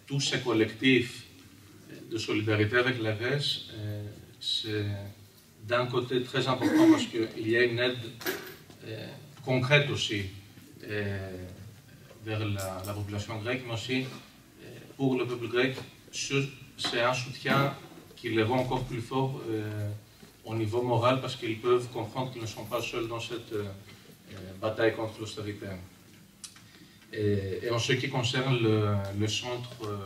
tous ces collectifs de solidarité avec la Grèce, c'est d'un côté très important parce qu'il y a une aide concrète aussi vers la population grecque, mais aussi pour le peuple grec, c'est un soutien qui les rend encore plus forts au niveau moral parce qu'ils peuvent comprendre qu'ils ne sont pas seuls dans cette bataille contre l'austérité. Et en ce qui concerne le centre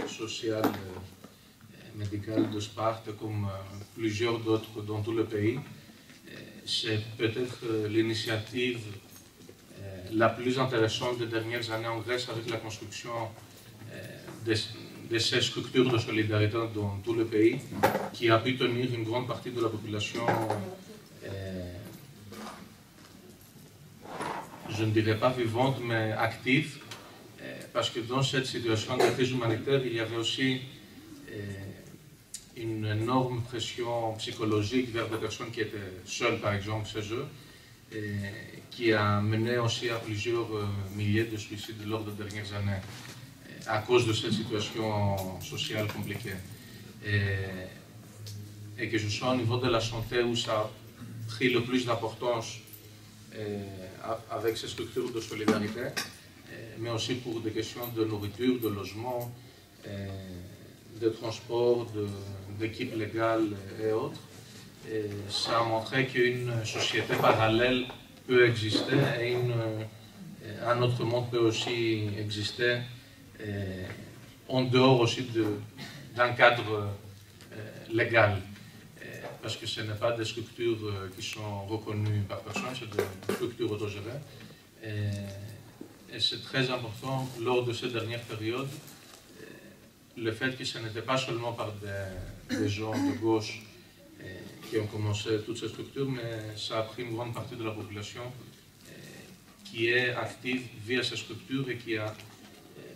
social médical de Sparte, comme plusieurs d'autres dans tout le pays, c'est peut-être l'initiative la plus intéressante des dernières années en Grèce avec la construction de ces structures de solidarité dans tout le pays, qui a pu tenir une grande partie de la population, je ne dirais pas vivante, mais active, parce que dans cette situation de crise humanitaire, il y avait aussi une énorme pression psychologique vers des personnes qui étaient seules, par exemple, chez eux, qui a mené aussi à plusieurs milliers de suicides lors des dernières années, à cause de cette situation sociale compliquée. Et que ce soit au niveau de la santé où ça a pris le plus d'importance avec ces structures de solidarité, mais aussi pour des questions de nourriture, de logement, de transport, d'équipes légales et autres. Et ça a montré qu'une société parallèle peut exister et un autre monde peut aussi exister en dehors aussi d'un cadre légal. Parce que ce n'est pas des structures qui sont reconnues par personne, c'est des structures autogérées. Et c'est très important, lors de cette dernière période, le fait que ce n'était pas seulement par des gens de gauche qui ont commencé toutes ces structures, mais ça a pris une grande partie de la population qui est active via ces structures et qui a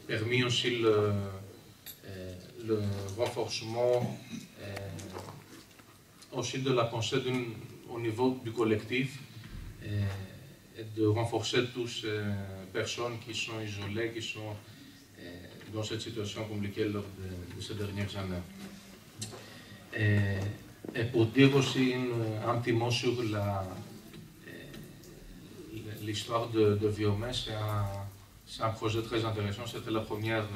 permis aussi le renforcement aussi de la pensée au niveau du collectif et de renforcer toutes ces personnes qui sont isolées, qui sont dans cette situation compliquée lors de ces dernières années. Et pour dire aussi un petit mot sur l'histoire de Viomé, c'est un projet très intéressant. C'était la première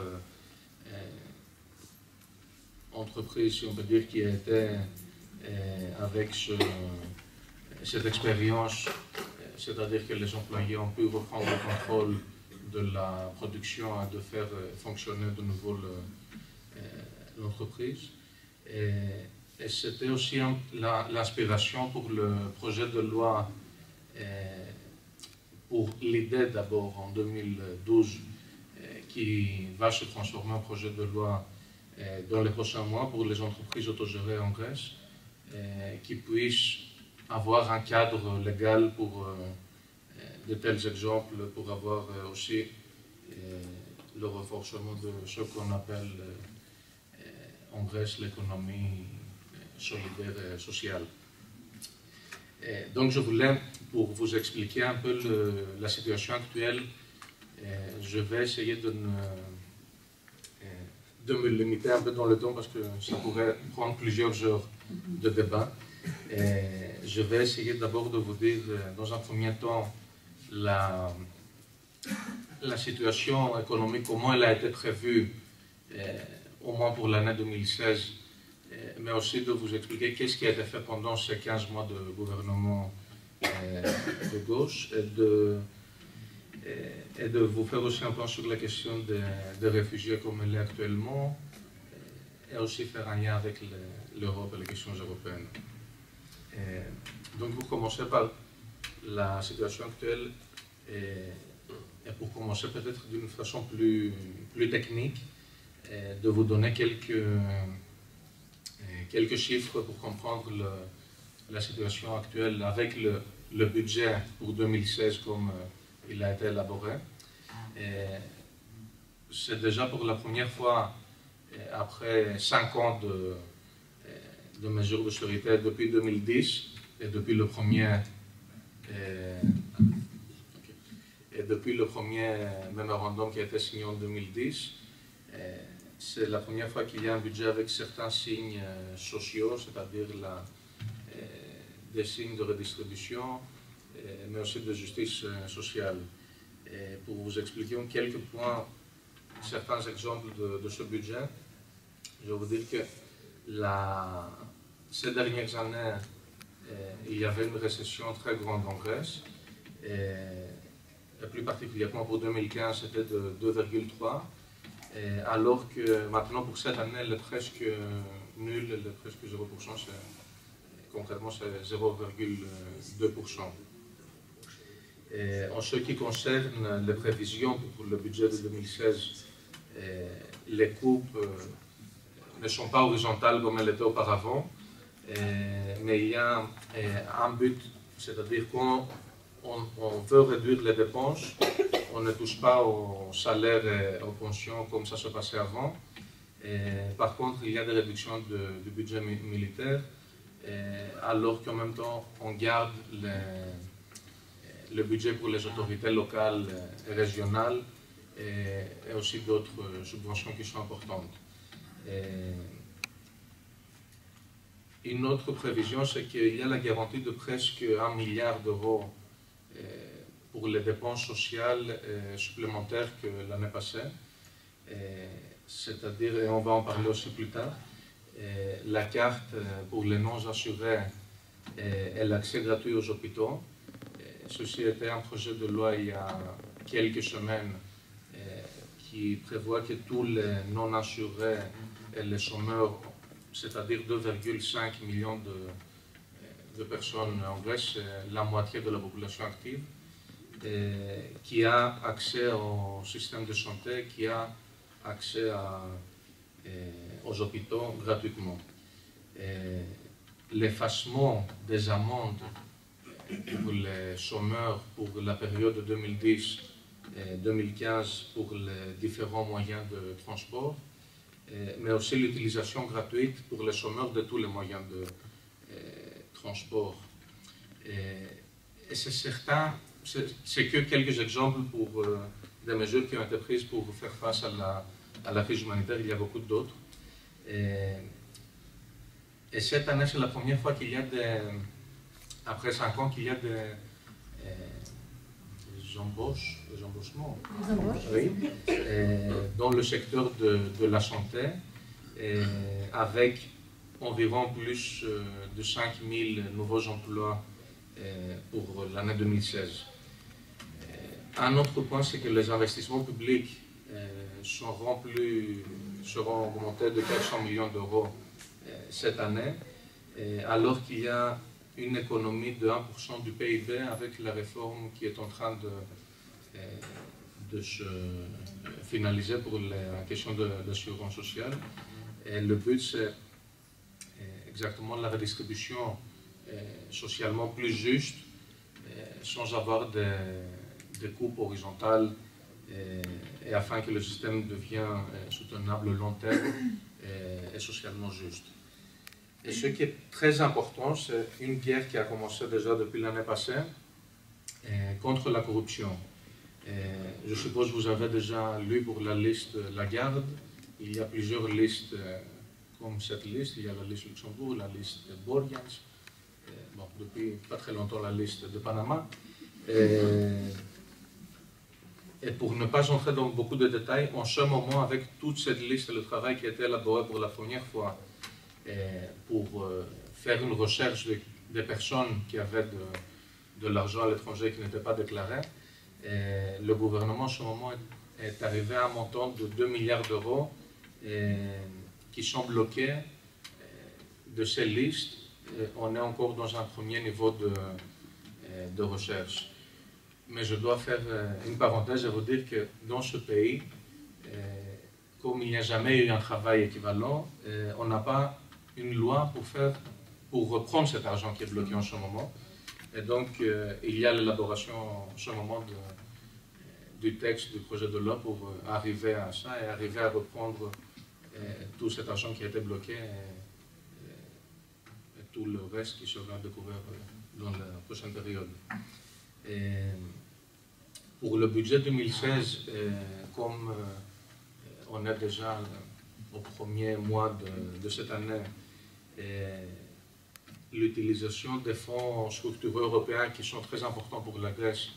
entreprise, si on peut dire, qui a été avec cette expérience, c'est-à-dire que les employés ont pu reprendre le contrôle de la production et de faire fonctionner de nouveau l'entreprise. Et c'était aussi l'inspiration pour le projet de loi, pour l'idée d'abord en 2012, qui va se transformer en projet de loi dans les prochains mois pour les entreprises autogérées en Grèce, qui puissent avoir un cadre légal pour de tels exemples, pour avoir aussi le renforcement de ce qu'on appelle en Grèce l'économie solidaire et sociale. Donc je voulais, pour vous expliquer un peu la situation actuelle, je vais essayer de me limiter un peu dans le temps parce que ça pourrait prendre plusieurs heures de débat. Je vais essayer d'abord de vous dire, dans un premier temps, la situation économique, comment elle a été prévue, au moins pour l'année 2016, mais aussi de vous expliquer qu'est-ce qui a été fait pendant ces 15 mois de gouvernement de gauche, et de vous faire aussi un point sur la question des réfugiés comme elle est actuellement, et aussi faire un lien avec l'Europe et les questions européennes. Donc pour commencer par la situation actuelle, et pour commencer peut-être d'une façon plus technique, de vous donner quelques chiffres pour comprendre la situation actuelle avec le budget pour 2016 comme il a été élaboré. C'est déjà pour la première fois, après 5 ans de mesures d'austérité depuis 2010, et depuis le premier mémorandum qui a été signé en 2010, c'est la première fois qu'il y a un budget avec certains signes sociaux, c'est-à-dire des signes de redistribution, mais aussi de justice sociale. Et pour vous expliquer en quelques points certains exemples de ce budget, je vais vous dire que ces dernières années, il y avait une récession très grande en Grèce, et plus particulièrement pour 2015, c'était de 2,3, alors que maintenant pour cette année, elle est presque nulle, elle est presque 0%, concrètement c'est 0,2%. En ce qui concerne les prévisions pour le budget de 2016, les coupes ne sont pas horizontales comme elles étaient auparavant, mais il y a un but, c'est-à-dire qu'on veut réduire les dépenses, on ne touche pas aux salaires et aux pensions comme ça se passait avant. Par contre, il y a des réductions du budget militaire, alors qu'en même temps, on garde le budget pour les autorités locales et régionales et aussi d'autres subventions qui sont importantes. Une autre prévision, c'est qu'il y a la garantie de presque 1 milliard d'euros pour les dépenses sociales supplémentaires que l'année passée. C'est-à-dire, et on va en parler aussi plus tard, la carte pour les non-assurés et l'accès gratuit aux hôpitaux. Ceci était un projet de loi il y a quelques semaines qui prévoit que tous les non-assurés et les chômeurs, c'est-à-dire 2,5 millions de personnes en Grèce, la moitié de la population active, qui a accès au système de santé, qui a accès aux hôpitaux gratuitement. L'effacement des amendes pour les chômeurs pour la période 2010-2015 pour les différents moyens de transport, mais aussi l'utilisation gratuite pour les chômeurs de tous les moyens de transport. Et c'est certain, c'est que quelques exemples pour des mesures qui ont été prises pour faire face à la crise humanitaire. Il y a beaucoup d'autres. Et cette année, c'est la première fois qu'il y a après 5 ans, qu'il y a des embauchements oui, dans le secteur de la santé, avec environ plus de 5 000 nouveaux emplois pour l'année 2016. Un autre point, c'est que les investissements publics seront augmentés de 400 millions d'euros cette année, alors qu'il y a une économie de 1% du PIB avec la réforme qui est en train de se finaliser pour la question de l'assurance sociale. Et le but, c'est exactement la redistribution socialement plus juste, sans avoir des coupes horizontales, et afin que le système devienne soutenable au long terme et socialement juste. Et ce qui est très important, c'est une guerre qui a commencé déjà depuis l'année passée contre la corruption. Je suppose que vous avez déjà lu pour la liste Lagarde. Il y a plusieurs listes comme cette liste. Il y a la liste Luxembourg, la liste Borjans, bon, depuis pas très longtemps la liste de Panama. Et pour ne pas entrer dans beaucoup de détails, en ce moment, avec toute cette liste et le travail qui a été élaboré pour la première fois, pour faire une recherche des personnes qui avaient de l'argent à l'étranger qui n'était pas déclaré, le gouvernement en ce moment est arrivé à un montant de 2 milliards d'euros qui sont bloqués de ces listes. On est encore dans un premier niveau de recherche. Mais je dois faire une parenthèse et vous dire que dans ce pays, comme il n'y a jamais eu un travail équivalent, on n'a pas une loi pour reprendre cet argent qui est bloqué en ce moment. Et donc, il y a l'élaboration en ce moment du texte du projet de loi pour arriver à ça et arriver à reprendre tout cet argent qui a été bloqué et tout le reste qui sera découvert dans la prochaine période. Pour le budget 2016, comme on est déjà au premier mois de cette année l'utilisation des fonds structurels européens qui sont très importants pour la Grèce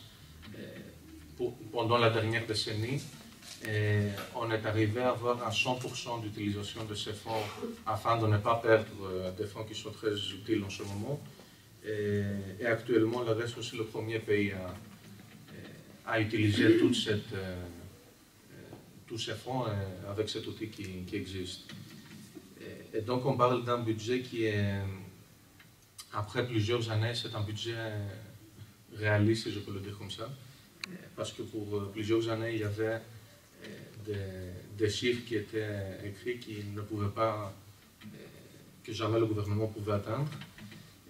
pendant la dernière décennie. On est arrivé à avoir un 100% d'utilisation de ces fonds afin de ne pas perdre des fonds qui sont très utiles en ce moment. Et actuellement, la Grèce est aussi le premier pays à utiliser tous ces fonds avec cet outil qui existe. Et donc, on parle d'un budget qui est, après plusieurs années, c'est un budget réaliste, si je peux le dire comme ça, parce que pour plusieurs années, il y avait des chiffres qui étaient écrits qui ne pouvaient pas, que jamais le gouvernement pouvait atteindre.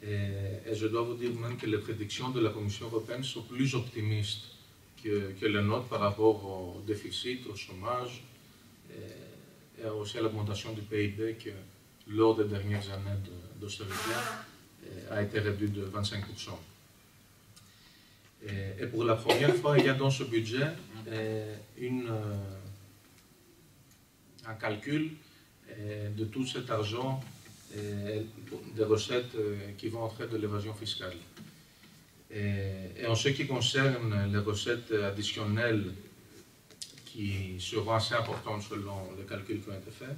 Et je dois vous dire même que les prédictions de la Commission européenne sont plus optimistes que les nôtres par rapport au déficit, au chômage et aussi à l'augmentation du PIB que lors des dernières années d'austérité a été réduit de 25%. Et pour la première fois, il y a dans ce budget un calcul de tout cet argent, des recettes qui vont entrer de l'évasion fiscale. Et en ce qui concerne les recettes additionnelles qui seront assez importantes selon les calculs qui ont été faits,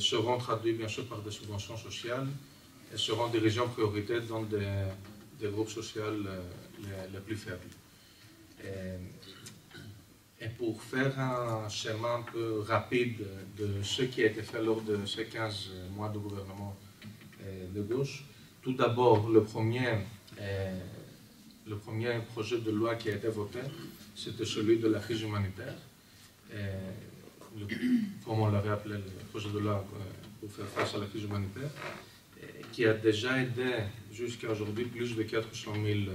seront traduites bien sûr par des subventions sociales et seront dirigées en priorité dans des groupes sociaux les plus faibles. Et pour faire un schéma un peu rapide de ce qui a été fait lors de ces 15 mois de gouvernement de gauche, tout d'abord, le premier projet de loi qui a été voté, c'était celui de la crise humanitaire, comme on l'avait appelé, le projet de loi pour faire face à la crise humanitaire, qui a déjà aidé jusqu'à aujourd'hui plus de 400 000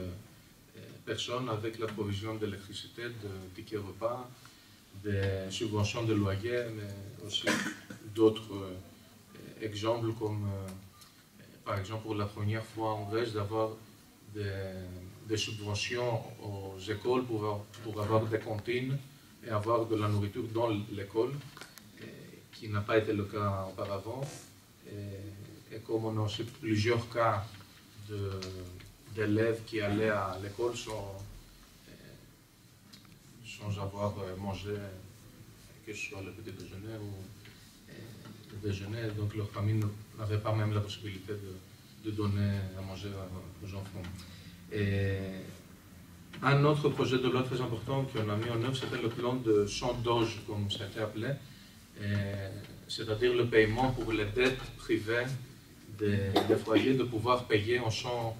personnes avec la provision d'électricité, de tickets repas, des subventions de loyer, mais aussi d'autres exemples comme, par exemple, pour la première fois en Grèce, d'avoir des subventions aux écoles pour avoir des cantines et avoir de la nourriture dans l'école, qui n'a pas été le cas auparavant. Et comme on a aussi plusieurs cas d'élèves qui allaient à l'école sans avoir mangé, que ce soit le petit déjeuner ou le déjeuner, donc leur famille n'avait pas même la possibilité de donner à manger aux enfants. Et un autre projet de loi très important qu'on a mis en œuvre, c'était le plan de 100 doges, comme ça a été appelé, c'est-à-dire le paiement pour les dettes privées des foyers, de pouvoir payer en 100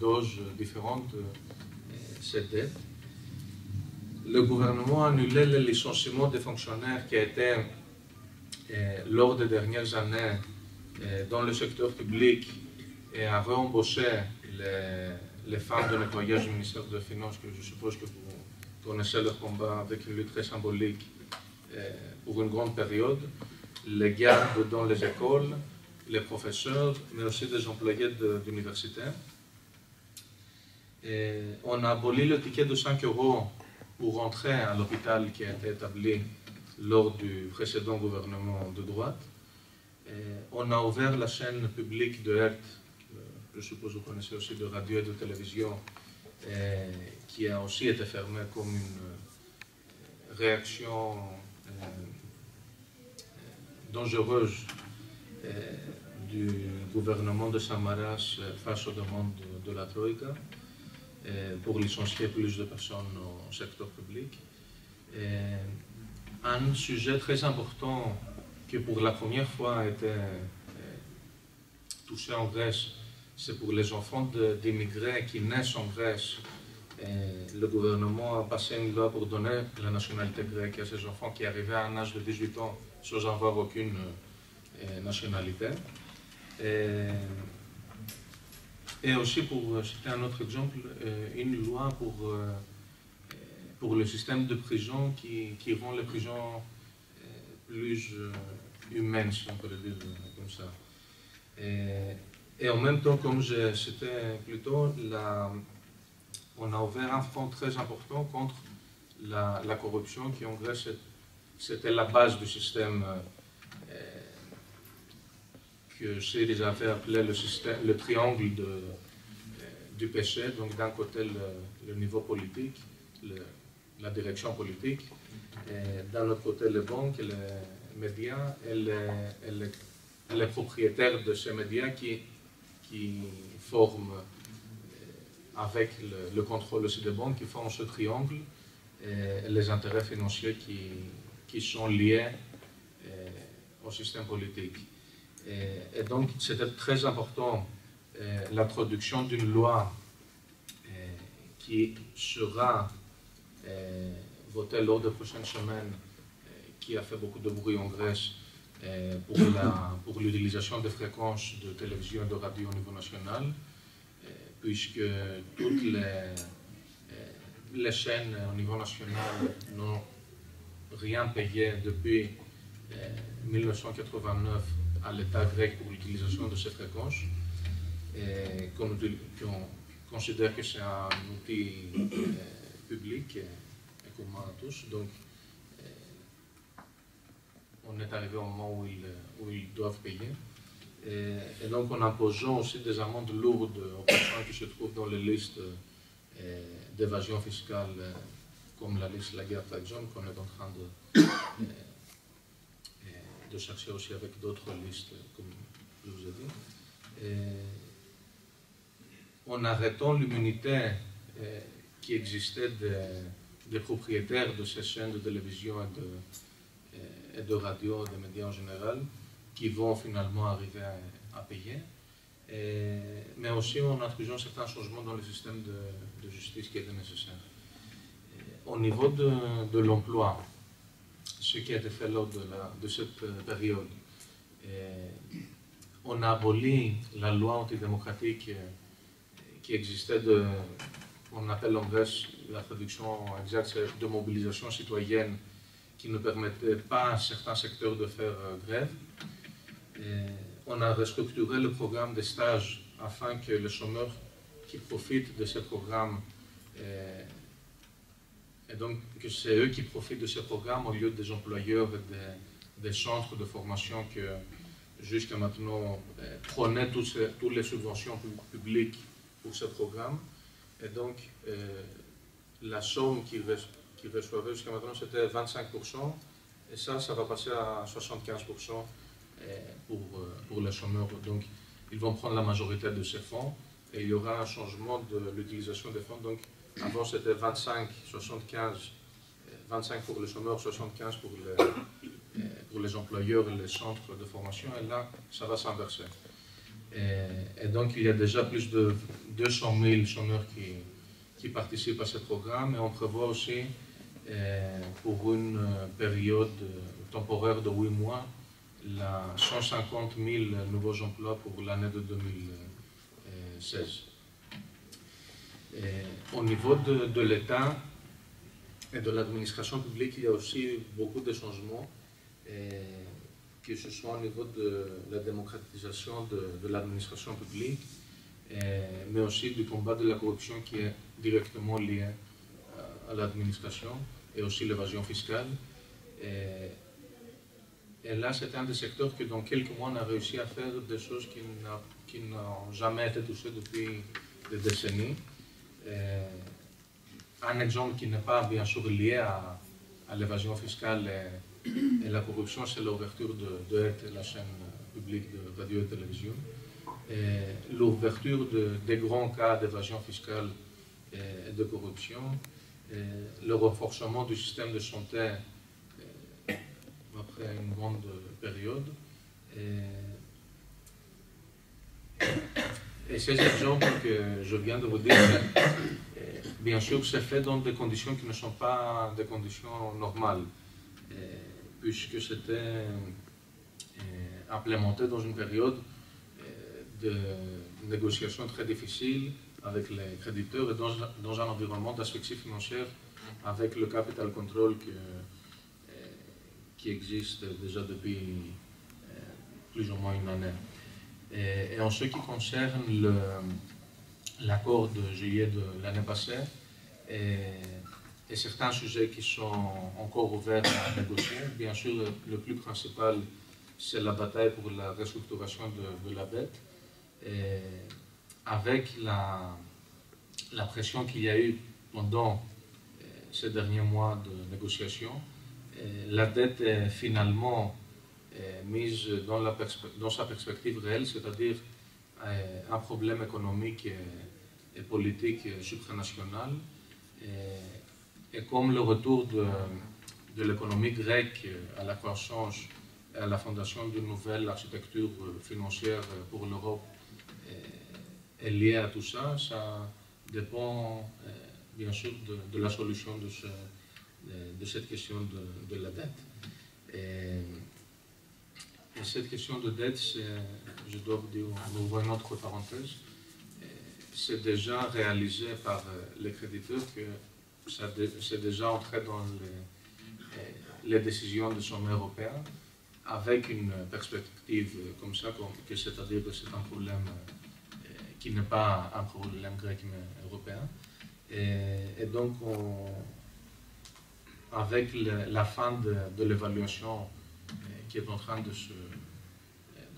doges différentes ces dettes. Le gouvernement a annulé le licenciement des fonctionnaires qui a été, lors des dernières années, dans le secteur public et a réembauché les femmes de nettoyage du ministère des Finances, que je suppose que vous connaissez leur combat avec une lutte très symbolique pour une grande période, les gardes dans les écoles, les professeurs, mais aussi des employés d'université. On a aboli le ticket de 5 € pour rentrer à l'hôpital qui a été établi lors du précédent gouvernement de droite. On a ouvert la chaîne publique de RT, je suppose que vous connaissez aussi, de radio et de télévision, qui a aussi été fermée comme une réaction dangereuse du gouvernement de Samaras face aux demandes de la Troïka pour licencier plus de personnes au secteur public. Un sujet très important qui pour la première fois a été touché en Grèce, c'est pour les enfants d'immigrés qui naissent en Grèce. Le gouvernement a passé une loi pour donner la nationalité grecque à ces enfants qui arrivaient à un âge de 18 ans sans avoir aucune nationalité. Et aussi, pour citer un autre exemple, une loi pour le système de prison qui rend les prisons plus humaines, si on peut le dire comme ça. Et en même temps, comme je citais plus tôt, on a ouvert un front très important contre la corruption qui en Grèce c'était la base du système que Syriza avait appelé le triangle du péché. Donc d'un côté le niveau politique, la direction politique, et d'un autre côté les banques, les médias et les propriétaires de ces médias qui forment, avec le contrôle aussi des banques, qui forment ce triangle, et les intérêts financiers qui sont liés au système politique. Et donc, c'était très important l'introduction d'une loi qui sera votée lors des prochaines semaines, qui a fait beaucoup de bruit en Grèce pour l'utilisation des fréquences de télévision et de radio au niveau national, puisque toutes les chaînes au niveau national n'ont rien payé depuis 1989 à l'État grec pour l'utilisation de ces fréquences, et qu'on considère que c'est un outil public et commun à tous. Donc, on est arrivé au moment où ils doivent payer. Et donc, en imposant aussi des amendes lourdes aux personnes qui se trouvent dans les listes d'évasion fiscale, comme la liste Lagarde, par exemple, qu'on est en train de chercher aussi avec d'autres listes, comme je vous ai dit. En arrêtant l'immunité qui existait des propriétaires de ces chaînes de télévision et de radio, des médias en général, qui vont finalement arriver à payer, mais aussi en introduisant certains changements dans le système de justice qui étaient nécessaires. Au niveau de l'emploi, ce qui a été fait lors de cette période, on a aboli la loi antidémocratique qui existait on appelle en Grèce, la traduction exacte, c'est de mobilisation citoyenne, qui ne permettait pas à certains secteurs de faire grève. On a restructuré le programme des stages afin que les chômeurs qui profitent de ce programme, et donc que c'est eux qui profitent de ce programme au lieu des employeurs et des centres de formation que jusqu'à maintenant prenaient toutes les subventions publiques pour ce programme. Et donc la somme qu'ils reçoivaient jusqu'à maintenant, c'était 25%, et ça va passer à 75% pour les chômeurs. Donc, ils vont prendre la majorité de ces fonds, et il y aura un changement de l'utilisation des fonds. Donc, avant, c'était 25, 75, 25 pour les chômeurs, 75 pour les employeurs et les centres de formation, et là, ça va s'inverser. Et donc, il y a déjà plus de 200 000 chômeurs qui participent à ce programme, et on prévoit aussi, pour une période temporaire de 8 mois, 150 000 nouveaux emplois pour l'année de 2016. Au niveau de l'État et de l'administration publique, il y a aussi beaucoup de changements, que ce soit au niveau de la démocratisation de l'administration publique, mais aussi du combat de la corruption qui est directement lié à l'administration, et aussi l'évasion fiscale. Et là, c'est un des secteurs que dans quelques mois, on a réussi à faire des choses qui n'ont jamais été touchées depuis des décennies. Un exemple qui n'est pas bien sûr lié à l'évasion fiscale et la corruption, c'est l'ouverture de la chaîne publique de radio et télévision. L'ouverture des grands cas d'évasion fiscale et de corruption, le renforcement du système de santé après une grande période. Et ces exemples que je viens de vous dire, bien sûr, c'est fait dans des conditions qui ne sont pas des conditions normales, puisque c'était implémenté dans une période de négociations très difficiles avec les créditeurs et dans un environnement d'asphyxie financière avec le capital control qui existe déjà depuis plus ou moins une année. Et en ce qui concerne l'accord de juillet de l'année passée et certains sujets qui sont encore ouverts à négocier, bien sûr, le plus principal c'est la bataille pour la restructuration de la dette. Et avec la pression qu'il y a eu pendant ces derniers mois de négociations, la dette est finalement mise dans sa perspective réelle, c'est-à-dire un problème économique et politique supranational. Et comme le retour de l'économie grecque à la croissance et à la fondation d'une nouvelle architecture financière pour l'Europe est lié à tout ça, ça dépend bien sûr de la solution de cette question de la dette. Et cette question de dette, je dois vous dire, on ouvre une autre parenthèse, c'est déjà réalisé par les créditeurs que c'est déjà entré dans les décisions du sommet européen avec une perspective comme ça, c'est-à-dire que c'est un problème qui n'est pas un problème grec mais européen. Et donc, avec la fin de l'évaluation qui est en train de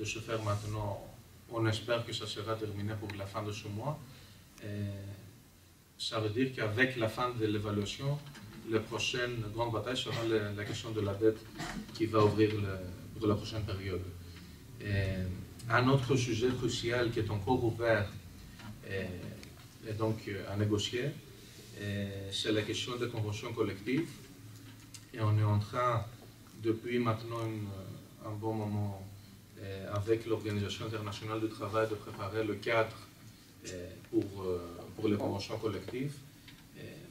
se faire maintenant, on espère que ça sera terminé pour la fin de ce mois. Ça veut dire qu'avec la fin de l'évaluation, la prochaine grande bataille sera la question de la dette qui va ouvrir pour la prochaine période. Un autre sujet crucial qui est encore ouvert et donc à négocier, c'est la question des conventions collectives. Et on est en train, depuis maintenant un bon moment, avec l'Organisation internationale du travail, de préparer le cadre pour les conventions collectives,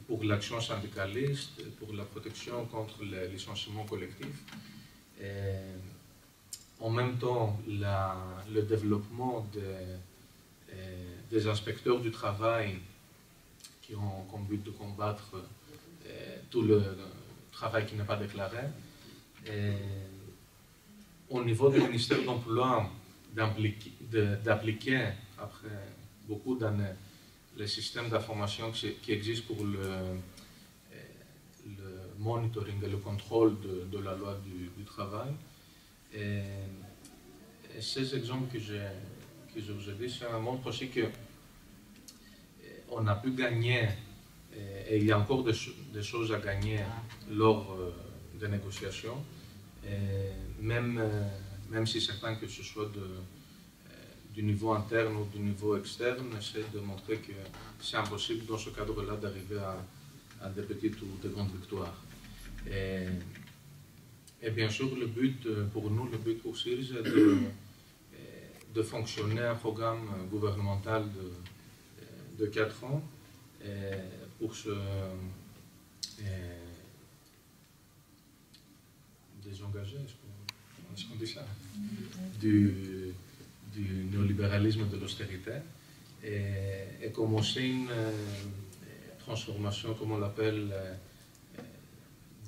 pour l'action syndicaliste, pour la protection contre les licenciements collectifs. En même temps, le développement des inspecteurs du travail qui ont comme but de combattre tout le travail qui n'est pas déclaré. Au niveau du ministère d'Emploi, d'appliquer, après beaucoup d'années, les systèmes d'information qui existent pour le monitoring et le contrôle de la loi du travail. Et ces exemples que je vous ai dit, ça montre aussi qu'on a pu gagner, et il y a encore des choses à gagner lors des négociations, même si certains, que ce soit du niveau interne ou du niveau externe, essaient de montrer que c'est impossible dans ce cadre-là d'arriver à des petites ou de grandes victoires. Et bien sûr, le but pour nous, le but pour Syriza, est de fonctionner un programme gouvernemental de 4 ans pour se désengager, est-ce qu'on dit ça, du néolibéralisme de l'austérité et commencer une transformation, comme on l'appelle,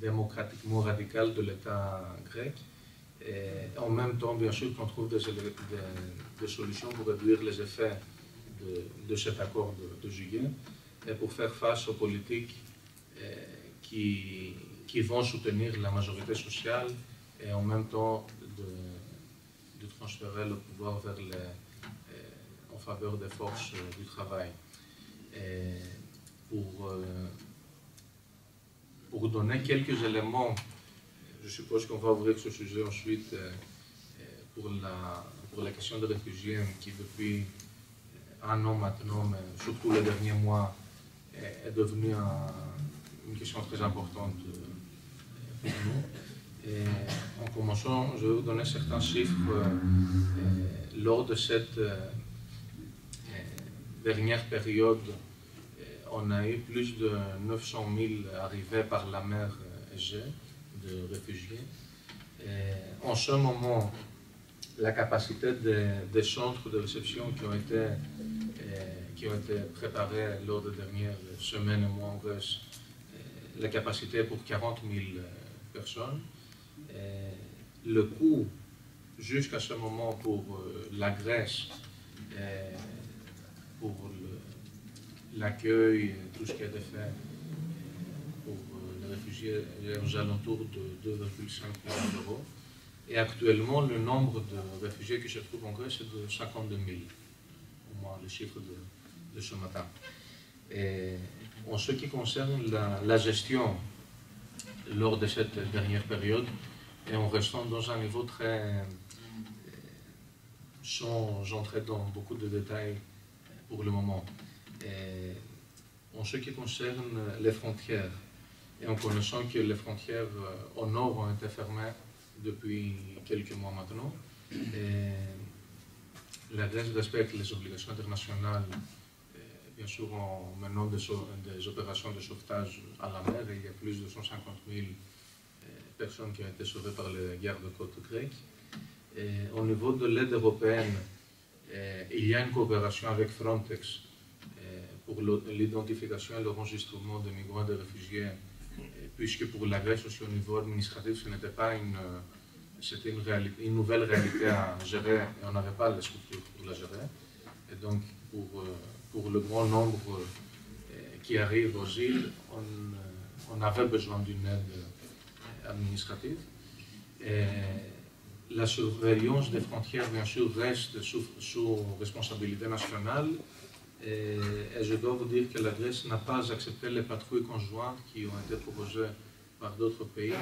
démocratiquement radicale de l'État grec. Et en même temps, bien sûr, qu'on trouve des solutions pour réduire les effets de cet accord de juillet et pour faire face aux politiques qui vont soutenir la majorité sociale et en même temps de transférer le pouvoir en faveur des forces du travail. Et pour donner quelques éléments, je suppose qu'on va ouvrir ce sujet ensuite pour la question des réfugiés qui depuis un an maintenant, mais surtout les derniers mois, est devenue une question très importante pour nous. Et en commençant, je vais vous donner certains chiffres. Lors de cette dernière période, on a eu plus de 900 000 arrivées par la mer Égée de réfugiés. En ce moment, la capacité des centres de réception qui ont été préparés lors des dernières semaines et mois en Grèce, la capacité est pour 40 000 personnes. Le coût, jusqu'à ce moment, pour la Grèce, pour l'accueil, tout ce qui a été fait pour les réfugiés, est aux alentours de 2,5 millions d'euros. Et actuellement, le nombre de réfugiés qui se trouvent en Grèce est de 52 000, au moins le chiffre de ce matin. Et en ce qui concerne la gestion lors de cette dernière période, et en restant dans un niveau très... sans entrer dans beaucoup de détails pour le moment. Et en ce qui concerne les frontières, et en connaissant que les frontières au nord ont été fermées depuis quelques mois maintenant, et la Grèce respecte les obligations internationales, bien sûr en menant des opérations de sauvetage à la mer. Il y a plus de 150 000 personnes qui ont été sauvées par les gardes-côtes grecs. Au niveau de l'aide européenne, il y a une coopération avec Frontex pour l'identification et l'enregistrement des migrants et des réfugiés, puisque pour la Grèce aussi au niveau administratif, ce n'était pas c'était une nouvelle réalité à gérer et on n'avait pas les structures pour la gérer. Et donc pour le grand nombre qui arrive aux îles, on avait besoin d'une aide administrative. La surveillance des frontières, bien sûr, reste sous responsabilité nationale. Et je dois vous dire que la Grèce n'a pas accepté les patrouilles conjointes qui ont été proposées par d'autres pays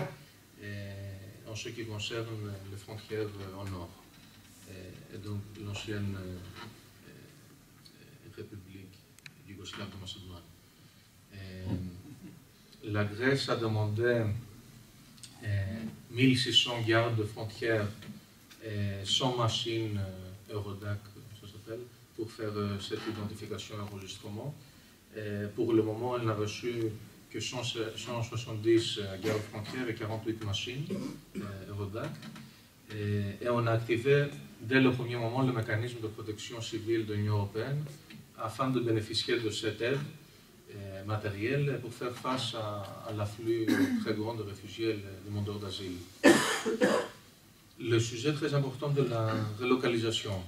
en ce qui concerne les frontières au nord. Et donc l'ancienne République yougoslave de Macédoine. La Grèce a demandé 1600 gardes de frontières sans machine Eurodac, ça s'appelle, pour faire cette identification et enregistrement. Pour le moment, elle n'a reçu que 170 gardes frontières et 48 machines Eurodac. Et on a activé dès le premier moment le mécanisme de protection civile de l'Union européenne afin de bénéficier de cette aide matérielle pour faire face à l'afflux très grand de réfugiés et de demandeurs d'asile. Le sujet très important de la relocalisation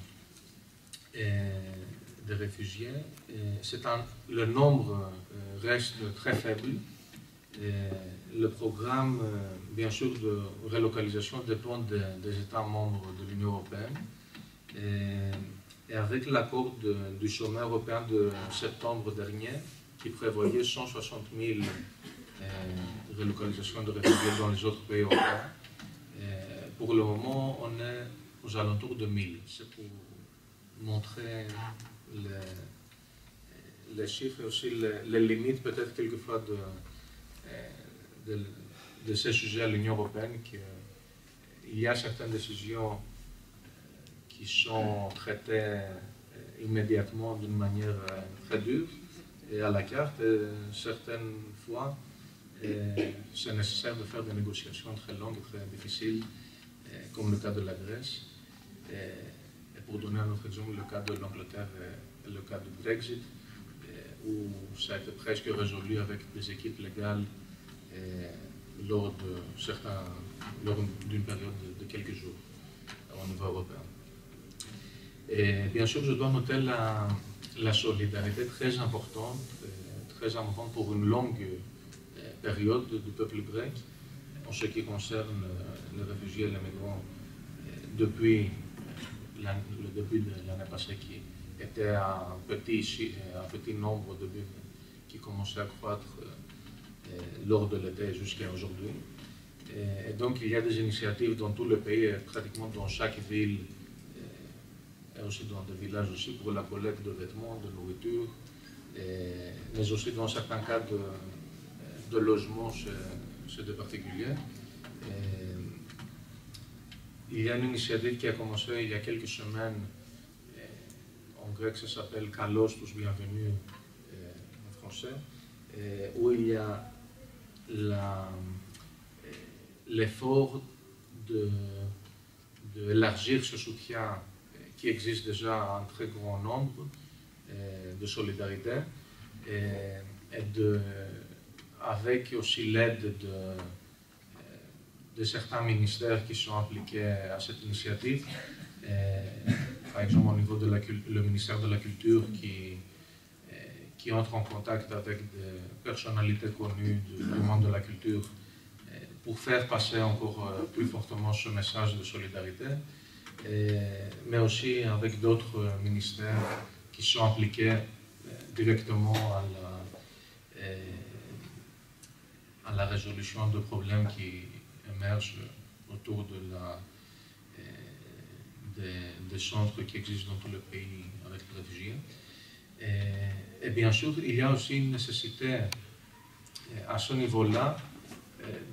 des réfugiés, le nombre reste très faible. Le programme, bien sûr, de relocalisation dépend des États membres de l'Union européenne. Et avec l'accord du sommet européen de septembre dernier, qui prévoyait 160 000 relocalisations de réfugiés dans les autres pays européens, pour le moment, on est aux alentours de 1000. C'est pour montrer les chiffres et aussi les limites, peut-être quelquefois, de ces sujets à l'Union européenne. Il y a certaines décisions qui sont traitées immédiatement d'une manière très dure et à la carte. Et certaines fois, c'est nécessaire de faire des négociations très longues et très difficiles, comme le cas de la Grèce. Et pour donner un autre exemple, le cas de l'Angleterre et le cas du Brexit, où ça a été presque résolu avec des équipes légales lors d'une période de quelques jours au niveau européen. Et bien sûr, je dois noter la solidarité très importante pour une longue période du peuple grec en ce qui concerne les réfugiés et les migrants depuis le début de l'année passée, qui était un petit nombre au début, qui commençait à croître lors de l'été jusqu'à aujourd'hui. Et donc il y a des initiatives dans tout le pays, pratiquement dans chaque ville, et aussi dans des villages aussi, pour la collecte de vêtements, de nourriture, mais aussi dans certains cas de logement chez des particuliers. Il y a une initiative qui a commencé il y a quelques semaines, en grec ça s'appelle Kalos tous bienvenus en français, où il y a l'effort d'élargir ce soutien qui existe déjà à un très grand nombre de solidarité, avec aussi l'aide de certains ministères qui sont impliqués à cette initiative. Par exemple, au niveau de le ministère de la Culture qui entre en contact avec des personnalités connues du monde de la culture pour faire passer encore plus fortement ce message de solidarité, mais aussi avec d'autres ministères qui sont impliqués directement à la résolution de problèmes qui émergent autour des centres qui existent dans tout le pays avec les réfugiés. Et bien sûr, il y a aussi une nécessité à ce niveau-là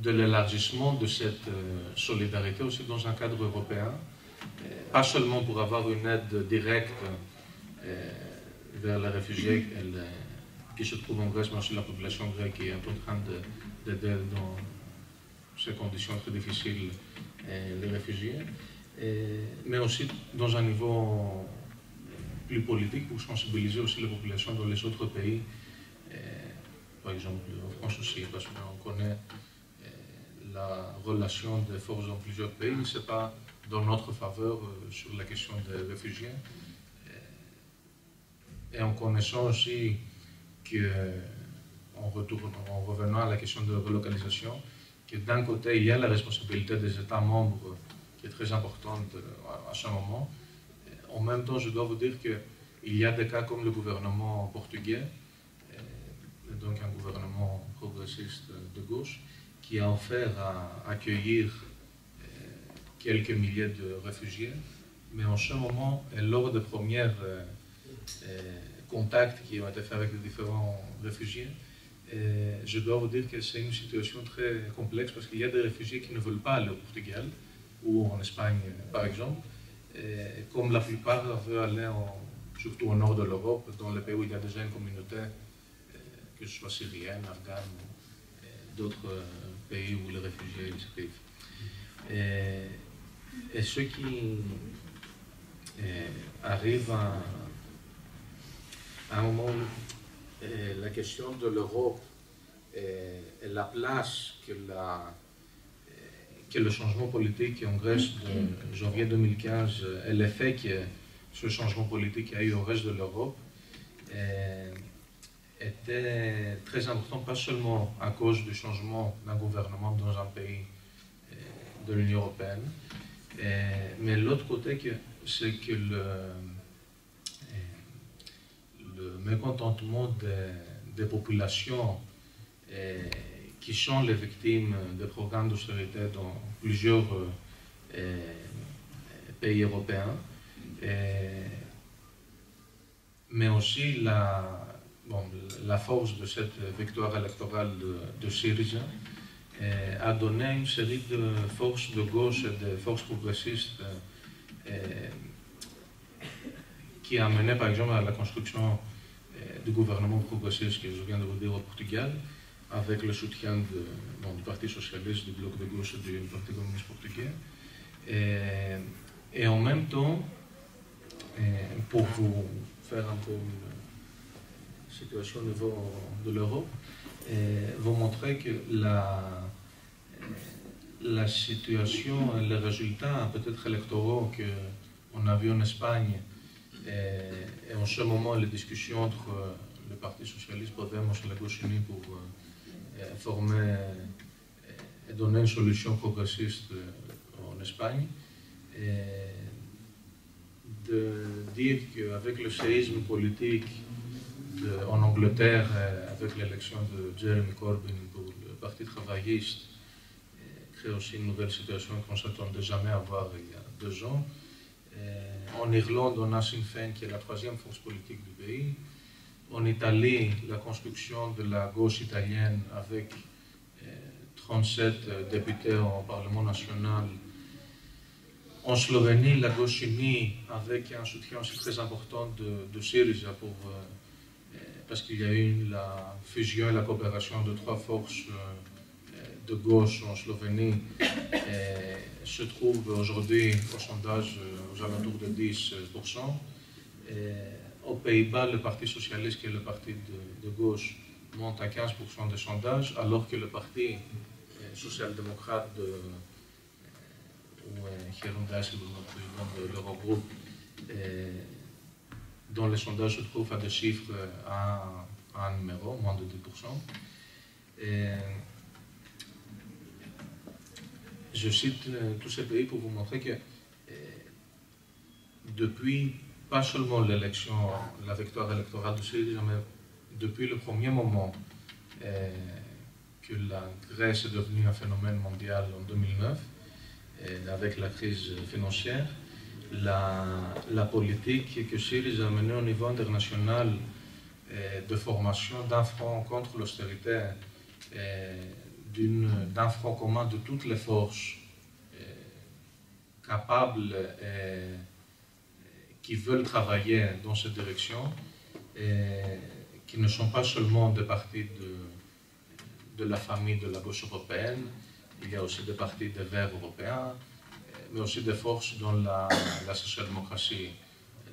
de l'élargissement de cette solidarité aussi dans un cadre européen, pas seulement pour avoir une aide directe vers les réfugiés qui se trouvent en Grèce, mais aussi la population grecque qui est en train d'aider dans ces conditions très difficiles les réfugiés, mais aussi dans un niveau plus politique pour sensibiliser aussi les populations dans les autres pays, par exemple en France aussi, parce qu'on connaît la relation des forces dans plusieurs pays, mais ce n'est pas dans notre faveur sur la question des réfugiés. Et en connaissant aussi en revenant à la question de relocalisation, que d'un côté, il y a la responsabilité des États membres qui est très importante à ce moment. En même temps, je dois vous dire qu'il y a des cas comme le gouvernement portugais, donc un gouvernement progressiste de gauche, qui a offert à accueillir quelques milliers de réfugiés, mais en ce moment, lors des premiers contacts qui ont été faits avec les différents réfugiés, je dois vous dire que c'est une situation très complexe parce qu'il y a des réfugiés qui ne veulent pas aller au Portugal ou en Espagne, par exemple, comme la plupart veulent aller surtout au nord de l'Europe, dans les pays où il y a déjà une communauté, que ce soit syrienne, afghane, d'autres pays où les réfugiés se vivent. Et ceux qui arrivent à un moment où la question de l'Europe et la place que le changement politique en Grèce de janvier 2015 et l'effet que ce changement politique a eu au reste de l'Europe était très important, pas seulement à cause du changement d'un gouvernement dans un pays de l'Union européenne, mais l'autre côté, c'est que le mécontentement des populations qui sont les victimes des programmes d'austérité dans plusieurs pays européens, mais aussi la force de cette victoire électorale de Syriza a donné une série de forces de gauche et de forces progressistes qui a mené par exemple à la construction du gouvernement progressiste que je viens de vous dire au Portugal, avec le soutien du Parti socialiste, du bloc de gauche et du Parti communiste portugais. Et en même temps, pour vous faire un peu une situation au niveau de l'Europe, vous montrer que la situation, les résultats peut-être électoraux qu'on a vus en Espagne et en ce moment les discussions entre le Parti socialiste Podemos et la gauche unie pour former et donner une solution progressiste en Espagne, de dire qu'avec le séisme politique en Angleterre, avec l'élection de Jeremy Corbyn pour le Parti travailliste, crée aussi une nouvelle situation qu'on ne s'attendait jamais à voir il y a 2 ans. En Irlande, on a Sinn Féin qui est la 3e force politique du pays. En Italie, la construction de la gauche italienne avec 37 députés au Parlement national. En Slovénie, la gauche unie avec un soutien aussi très important de Syriza parce qu'il y a eu la fusion et la coopération de 3 forces de gauche en Slovénie se trouve aujourd'hui au sondage aux alentours de 10%. Aux Pays-Bas, le Parti socialiste, qui est le parti de gauche, monte à 15% des sondages, alors que le Parti social-démocrate Jeroen Dijsselbloem, le président de l'Eurogroupe, dont les sondages se trouvent à des chiffres à un numéro, moins de 10%. je cite tous ces pays pour vous montrer que depuis, pas seulement l'élection, la victoire électorale de Syriza, mais depuis le premier moment que la Grèce est devenue un phénomène mondial en 2009, avec la crise financière, la politique que Syriza a menée au niveau international de formation d'un front contre l'austérité, d'un front commun de toutes les forces capables qui veulent travailler dans cette direction, qui ne sont pas seulement des partis de la famille de la gauche européenne, il y a aussi des partis des Verts européens, mais aussi des forces dans la social-démocratie,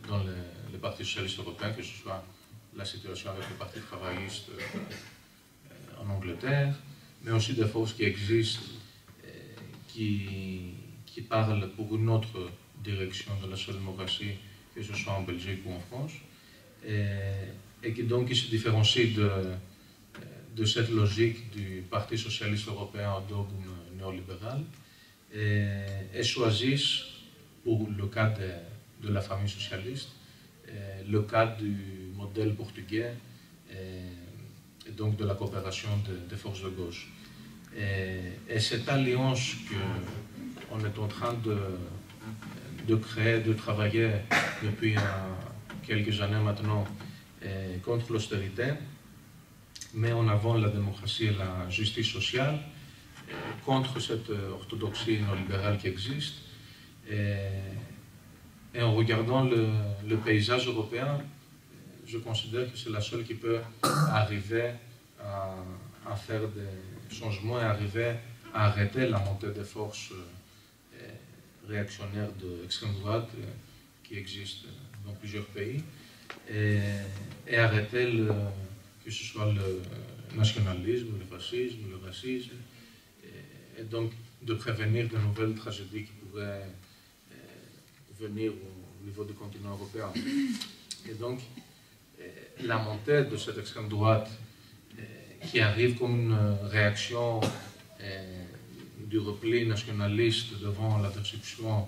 dans les partis socialistes européens, que ce soit la situation avec le Parti travailliste en Angleterre, mais aussi des forces qui existent, qui parlent pour une autre direction de la social-démocratie, que ce soit en Belgique ou en France, et qui donc qui se différencient de cette logique du Parti socialiste européen au dogme néolibéral, et choisissent, pour le cas de la famille socialiste, le cas du modèle portugais, et donc de la coopération des forces de gauche. Et cette alliance qu'on est en train de créer, de travailler depuis quelques années maintenant contre l'austérité, met en avant la démocratie et la justice sociale, contre cette orthodoxie néolibérale qui existe. Et en regardant le paysage européen, je considère que c'est la seule qui peut arriver à faire des changements et arriver à arrêter la montée des forces réactionnaires d'extrême droite qui existent dans plusieurs pays, et arrêter que ce soit le nationalisme, le fascisme, le racisme, et donc de prévenir de nouvelles tragédies qui pourraient venir au niveau du continent européen. Et donc, la montée de cette extrême droite qui arrive comme une réaction du repli nationaliste devant la destruction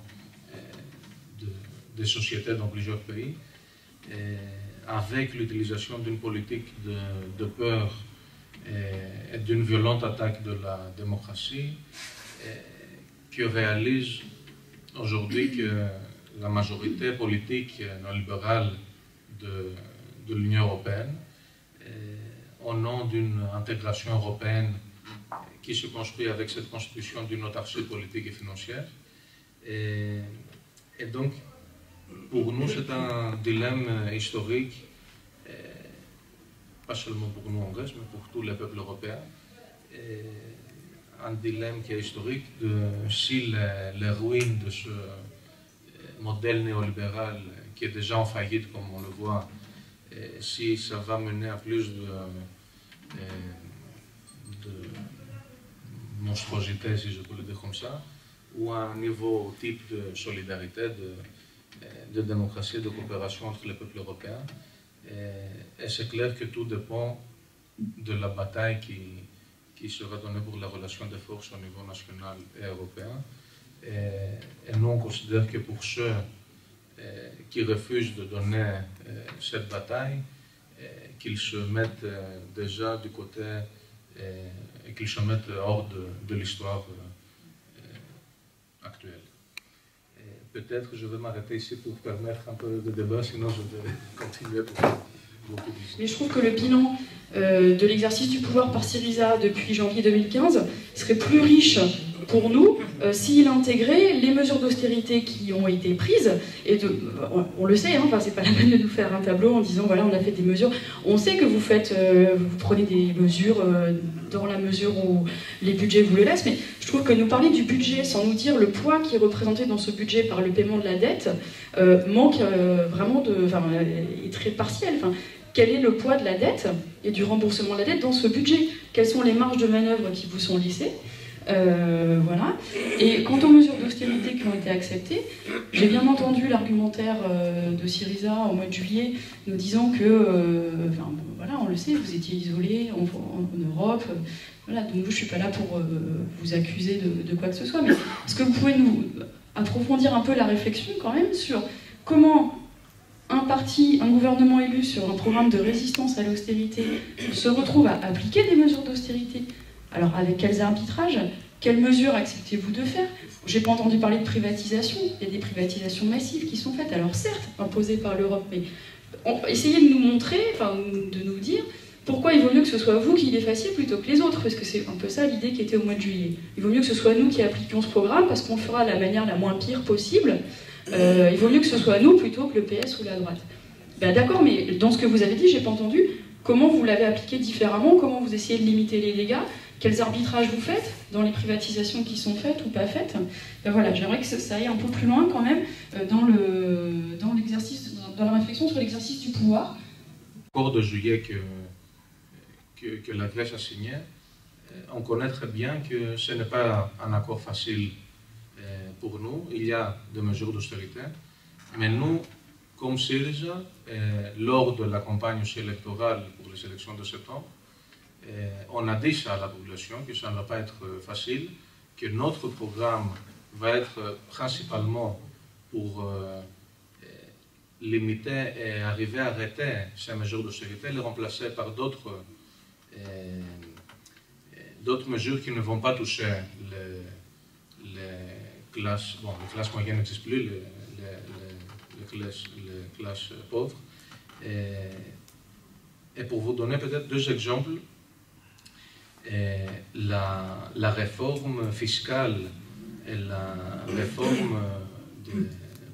des sociétés dans plusieurs pays, avec l'utilisation d'une politique de peur et d'une violente attaque de la démocratie, qui réalise aujourd'hui que la majorité politique néolibérale de l'Union européenne, au nom d'une intégration européenne qui se construit avec cette constitution d'une autarcie politique et financière. Et donc, pour nous, c'est un dilemme historique, pas seulement pour nous en Grèce, mais pour tous les peuples européens. Un dilemme qui est historique si les ruines de ce modèle néolibéral qui est déjà en faillite, comme on le voit, si ça va mener à plus de monstruosité, si je peux le dire comme ça, ou à un niveau type de solidarité, de démocratie, de coopération entre les peuples européens. Et c'est clair que tout dépend de la bataille qui sera donnée pour la relation des forces au niveau national et européen. Et nous, on considère que pour ceux qui refusent de donner cette bataille, qu'ils se mettent déjà du côté et qu'ils se mettent hors de l'histoire actuelle. Peut-être je vais m'arrêter ici pour permettre un peu de débat, sinon je vais continuer pour beaucoup de... Mais je trouve que le bilan de l'exercice du pouvoir par Syriza depuis janvier 2015 serait plus riche pour nous s'il intégrait les mesures d'austérité qui ont été prises, et on le sait, hein, enfin, c'est pas la peine de nous faire un tableau en disant voilà, on a fait des mesures. On sait que vous prenez des mesures dans la mesure où les budgets vous le laissent, mais je trouve que nous parler du budget sans nous dire le poids qui est représenté dans ce budget par le paiement de la dette manque vraiment est très partiel. Enfin, quel est le poids de la dette et du remboursement de la dette dans ce budget? Quelles sont les marges de manœuvre qui vous sont laissées? Voilà. Et quant aux mesures d'austérité qui ont été acceptées, j'ai bien entendu l'argumentaire de Syriza au mois de juillet, nous disant que, voilà, on le sait, vous étiez isolés en Europe. Voilà, donc je ne suis pas là pour vous accuser de quoi que ce soit, mais est-ce que vous pouvez nous approfondir un peu la réflexion quand même sur comment un gouvernement élu sur un programme de résistance à l'austérité se retrouve à appliquer des mesures d'austérité? Alors avec quels arbitrages? Quelles mesures acceptez-vous de faire? J'ai pas entendu parler de privatisation. Il y a des privatisations massives qui sont faites. Alors certes, imposées par l'Europe, mais essayez de nous montrer, enfin de nous dire pourquoi il vaut mieux que ce soit vous qui les fassiez plutôt que les autres, parce que c'est un peu ça l'idée qui était au mois de juillet. Il vaut mieux que ce soit nous qui appliquions ce programme, parce qu'on le fera de la manière la moins pire possible. Il vaut mieux que ce soit nous plutôt que le PS ou la droite. Ben, d'accord, mais dans ce que vous avez dit, j'ai pas entendu comment vous l'avez appliqué différemment, comment vous essayez de limiter les dégâts, quels arbitrages vous faites dans les privatisations qui sont faites ou pas faites. Ben voilà, j'aimerais que ça aille un peu plus loin quand même dans l'exercice, dans la réflexion sur l'exercice du pouvoir. L'accord de juillet que la Grèce a signé, on connaît très bien que ce n'est pas un accord facile pour nous. Il y a des mesures d'austérité, mais nous, comme Syriza, lors de la campagne électorale pour les élections de septembre, on a dit ça à la population, que ça ne va pas être facile, que notre programme va être principalement pour limiter et arriver à arrêter ces mesures d'austérité, les remplacer par d'autres mesures qui ne vont pas toucher les classes moyennes n'existent plus, les classes pauvres. Et pour vous donner peut-être deux exemples, la réforme fiscale et la réforme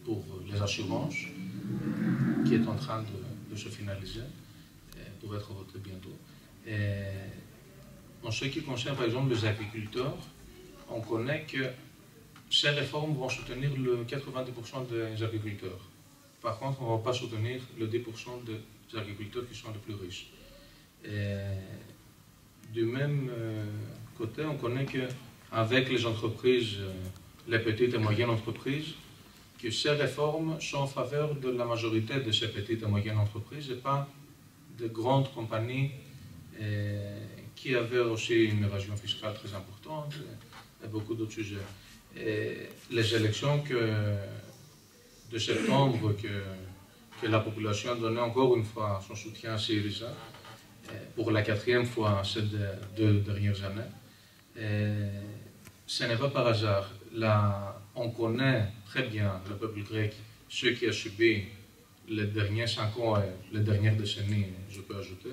pour les assurances, qui est en train de se finaliser, pour être votée bientôt. En ce qui concerne par exemple les agriculteurs, on connaît que ces réformes vont soutenir le 90% des agriculteurs. Par contre, on ne va pas soutenir le 10% des agriculteurs qui sont les plus riches. Du même côté, on connaît qu'avec les entreprises, les petites et moyennes entreprises, que ces réformes sont en faveur de la majorité de ces petites et moyennes entreprises et pas de grandes compagnies qui avaient aussi une évasion fiscale très importante et beaucoup d'autres sujets. Et les élections de septembre que la population a donné encore une fois son soutien à Syriza, pour la 4e fois ces 2 dernières années. Ce n'est pas par hasard. Là, on connaît très bien le peuple grec, ce qui a subi les derniers 5 ans et les dernières décennies, je peux ajouter,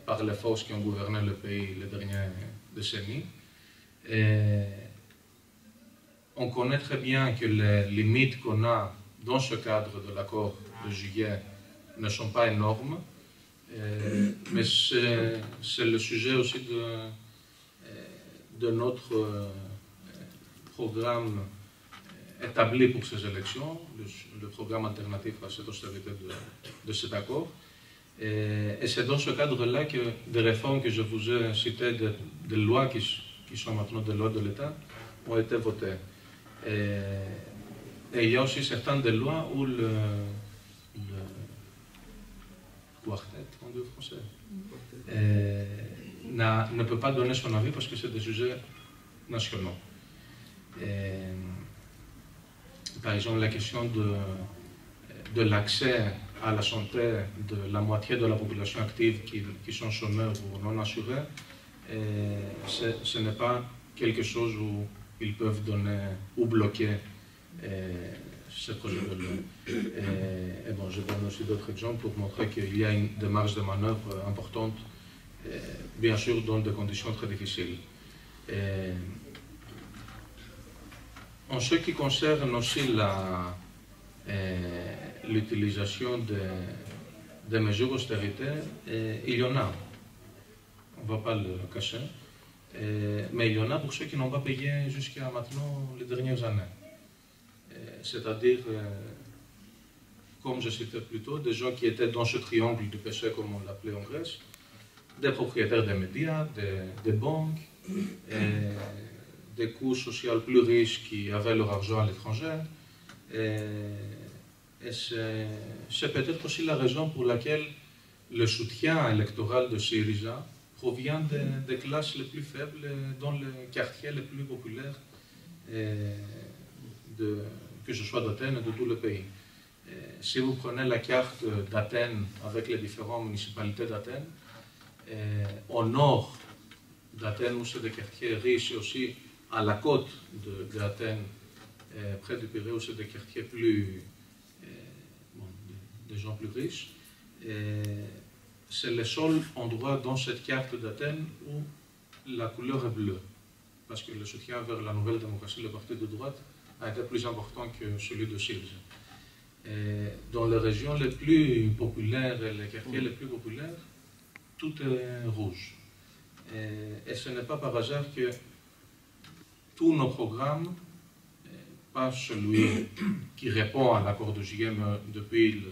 par les forces qui ont gouverné le pays les dernières décennies. On connaît très bien que les limites qu'on a dans ce cadre de l'accord de juillet ne sont pas énormes, mais c'est le sujet aussi de notre programme établi pour ces élections, le programme alternatif à cette austérité de cet accord. Et c'est dans ce cadre-là que des réformes que je vous ai citées, des lois qui sont maintenant des lois de l'État, ont été votées. Et il y a aussi certaines des lois où le quartet, on dit en français, ne peut pas donner son avis parce que c'est des sujets nationaux. Par exemple, la question de l'accès à la santé de la moitié de la population active qui sont chômeurs ou non assurés, ce n'est pas quelque chose où ils peuvent donner ou bloquer ce projet de loi. Et bon, je donne aussi d'autres exemples pour montrer qu'il y a des marges de manœuvre importantes, bien sûr dans des conditions très difficiles. En ce qui concerne aussi l'utilisation des mesures d'austérité, il y en a, on ne va pas le cacher, mais il y en a pour ceux qui n'ont pas payé jusqu'à maintenant les dernières années. C'est-à-dire, comme je citais plus tôt, des gens qui étaient dans ce triangle du péché, comme on l'appelait en Grèce, des propriétaires des médias, des banques, des couches sociales plus riches qui avaient leur argent à l'étranger. Et c'est peut-être aussi la raison pour laquelle le soutien électoral de Syriza provient des classes les plus faibles dans les quartiers les plus populaires, que ce soit d'Athènes et de tout le pays. Si vous prenez la carte d'Athènes avec les différentes municipalités d'Athènes, au nord d'Athènes, où c'est des quartiers riches, et aussi à la côte d'Athènes, près du Pirée, où c'est des quartiers plus, des gens plus riches, c'est le seul endroit dans cette carte d'Athènes où la couleur est bleue, parce que le soutien vers la nouvelle démocratie, le parti de droite, a été plus important que celui de Syriza. Dans les régions les plus populaires et les quartiers les plus populaires, tout est rouge. Et ce n'est pas par hasard que tous nos programmes, pas celui qui répond à l'accord de juillet, mais depuis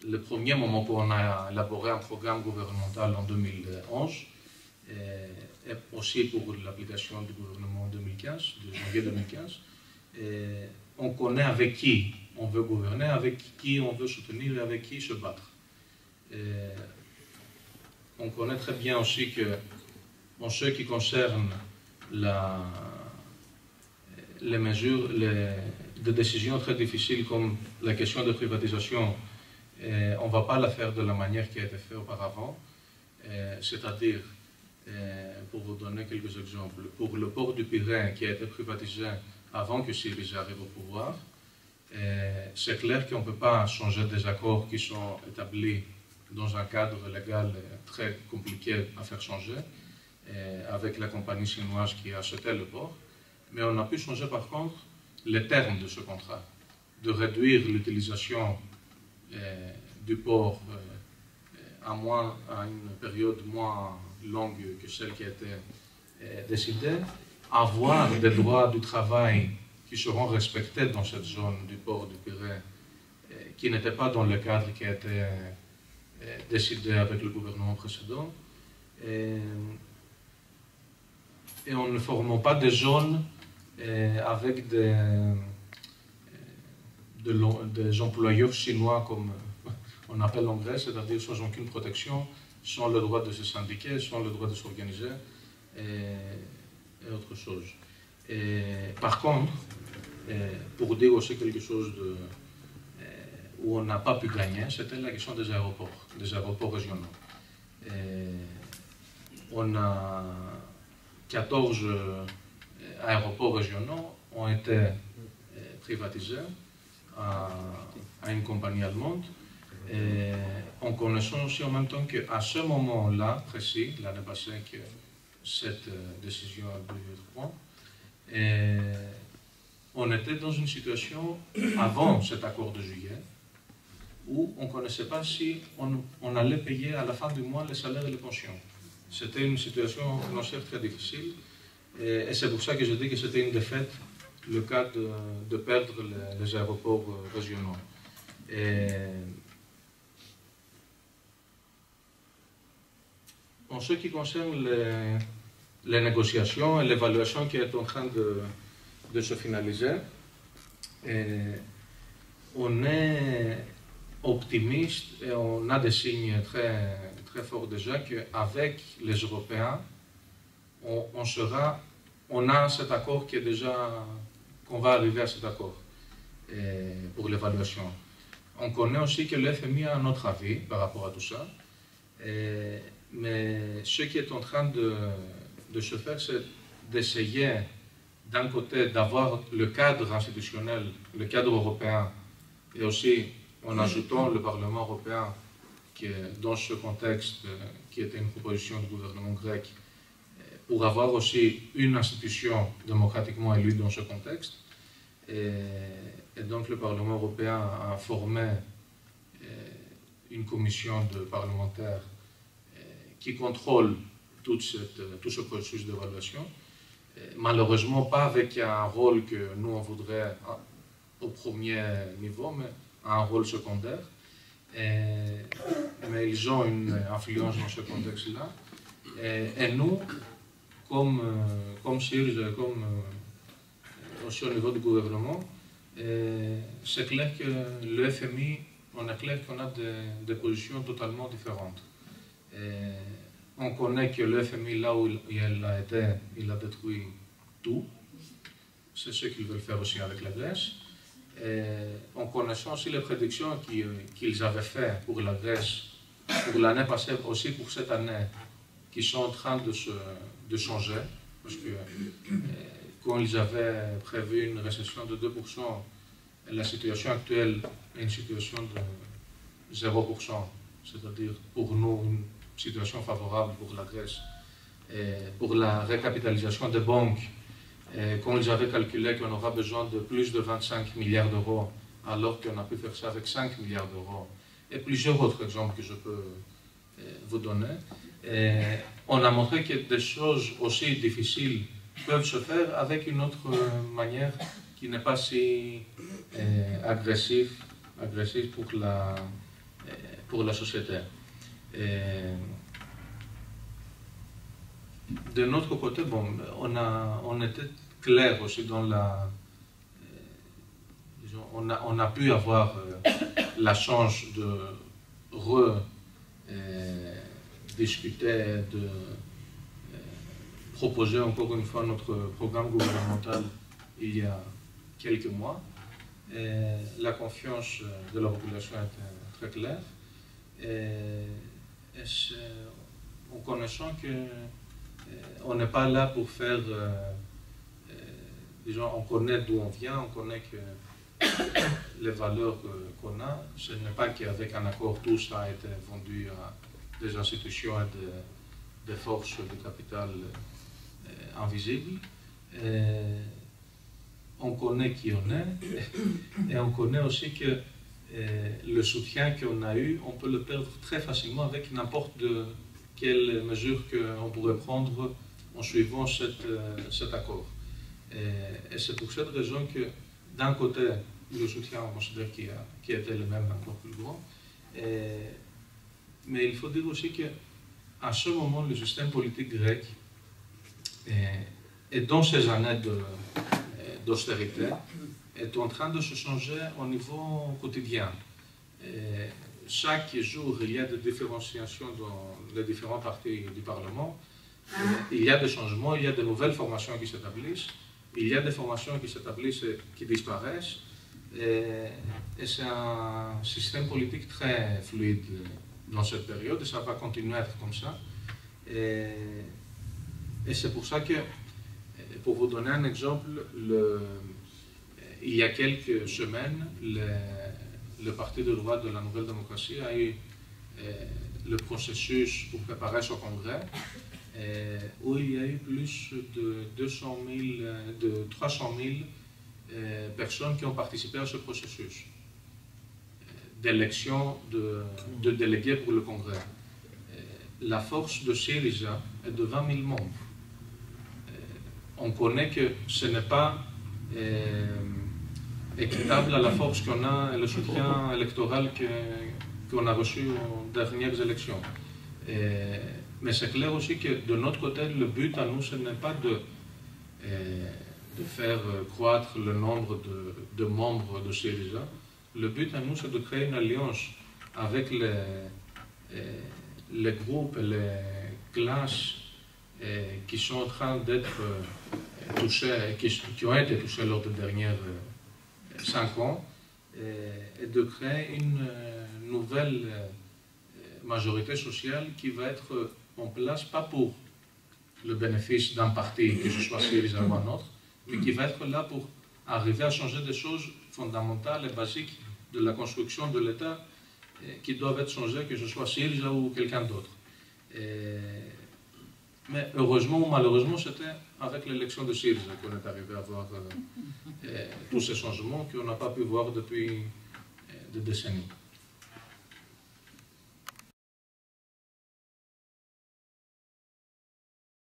le premier moment où on a élaboré un programme gouvernemental en 2011, et aussi pour l'application du gouvernement 2015, de janvier 2015, on connaît avec qui on veut gouverner, avec qui on veut soutenir et avec qui se battre. On connaît très bien aussi que, en ce qui concerne les mesures, des décisions très difficiles comme la question de privatisation, on ne va pas la faire de la manière qui a été faite auparavant, c'est-à-dire, pour vous donner quelques exemples, pour le port du Pirée qui a été privatisé avant que Syriza arrive au pouvoir, c'est clair qu'on ne peut pas changer des accords qui sont établis dans un cadre légal très compliqué à faire changer, avec la compagnie chinoise qui a acheté le port. Mais on a pu changer par contre les termes de ce contrat, de réduire l'utilisation du port à une période moins longue que celle qui a été décidée, avoir des droits du travail qui seront respectés dans cette zone du port du Pirée, qui n'était pas dans le cadre qui a été décidé avec le gouvernement précédent. Et en ne formant pas des zones avec des employeurs chinois, comme on appelle en Grèce, c'est-à-dire sans aucune protection, sans le droit de se syndiquer, sans le droit de s'organiser, et autre chose. Par contre, pour dire aussi quelque chose où on n'a pas pu gagner, c'était la question des aéroports régionaux. On a 14 aéroports régionaux ont été privatisés à une compagnie allemande, en connaissant aussi en même temps qu'à ce moment-là précis, l'année passée, que cette décision a dû être prise, on était dans une situation, avant cet accord de juillet, où on ne connaissait pas si on allait payer à la fin du mois les salaires et les pensions. C'était une situation financière très difficile, et c'est pour ça que je dis que c'était une défaite, le cas de perdre les aéroports régionaux. En ce qui concerne les négociations et l'évaluation qui est en train de se finaliser, on est optimiste et on a des signes très, très forts déjà qu'avec les Européens, on a cet accord qui est déjà, qu'on va arriver à cet accord pour l'évaluation. On connaît aussi que le FMI a un autre avis par rapport à tout ça, mais ce qui est en train de se faire, c'est d'essayer d'un côté d'avoir le cadre institutionnel, le cadre européen, et aussi en ajoutant le Parlement européen, qui est dans ce contexte, qui était une proposition du gouvernement grec, pour avoir aussi une institution démocratiquement élue dans ce contexte. Et donc le Parlement européen a formé une commission de parlementaires qui contrôle tout ce processus d'évaluation. Malheureusement pas avec un rôle que nous on voudrait au premier niveau, mais un rôle secondaire. Mais ils ont une influence dans ce contexte-là. Et nous, comme Syriza, comme aussi au niveau du gouvernement, c'est clair que le FMI, on est clair qu'on a des positions totalement différentes. On connaît que le FMI, là où il a été, il a détruit tout. C'est ce qu'ils veulent faire aussi avec la Grèce. En connaissant aussi les prédictions qu'ils avaient faites pour la Grèce, pour l'année passée, aussi pour cette année, qui sont en train de changer. Parce que quand ils avaient prévu une récession de 2%, la situation actuelle est une situation de 0%. C'est-à-dire pour nous une situation favorable pour la Grèce. Pour la recapitalisation des banques, quand ils avaient calculé qu'on aura besoin de plus de 25 milliards d'euros, alors qu'on a pu faire ça avec 5 milliards d'euros, et plusieurs autres exemples que je peux vous donner, on a montré que des choses aussi difficiles peuvent se faire avec une autre manière qui n'est pas si agressive pour la société. De notre côté, bon, on était clair aussi dans la... on a pu avoir la chance de rediscuter, de proposer encore une fois notre programme gouvernemental il y a quelques mois. La confiance de la population était très claire. En connaissant qu'on n'est pas là pour faire, disons, on connaît d'où on vient, on connaît que les valeurs qu'on a, ce n'est pas qu'avec un accord tout ça a été vendu à des institutions et des forces de capital invisibles. On connaît qui on est et on connaît aussi que le soutien qu'on a eu, on peut le perdre très facilement avec n'importe quelle mesure qu'on pourrait prendre en suivant cet accord. Et c'est pour cette raison que, d'un côté, le soutien, on considère qu'il était le même, encore plus grand. Mais il faut dire aussi qu'à ce moment, le système politique grec, et dans ces années d'austérité, est en train de se changer au niveau quotidien. Chaque jour, il y a des différenciations dans les différents partis du Parlement. Il y a des changements, il y a de nouvelles formations qui s'établissent, il y a des formations qui s'établissent et qui disparaissent. Et c'est un système politique très fluide dans cette période et ça va continuer à être comme ça. Et c'est pour ça que, pour vous donner un exemple, il y a quelques semaines, le Parti de droite de la Nouvelle Démocratie a eu le processus pour préparer ce congrès, où il y a eu plus de 300 000 personnes qui ont participé à ce processus d'élection de délégués pour le congrès. La force de Syriza est de 20 000 membres. On connaît que ce n'est pas équitable à la force qu'on a et le soutien électoral qu'on a reçu aux dernières élections. Mais c'est clair aussi que de notre côté, le but à nous, ce n'est pas de faire croître le nombre de membres de Syriza. Le but à nous, c'est de créer une alliance avec les groupes et les classes qui sont en train d'être touchés, qui ont été touchés lors des dernières 5 ans, et de créer une nouvelle majorité sociale qui va être en place, pas pour le bénéfice d'un parti, que ce soit Syriza ou un autre, mais qui va être là pour arriver à changer des choses fondamentales et basiques de la construction de l'État qui doivent être changées, que ce soit Syriza ou quelqu'un d'autre. Mais heureusement ou malheureusement, c'était avec l'élection de Syriza qu'on est arrivé à voir tous ces changements qu'on n'a pas pu voir depuis des décennies.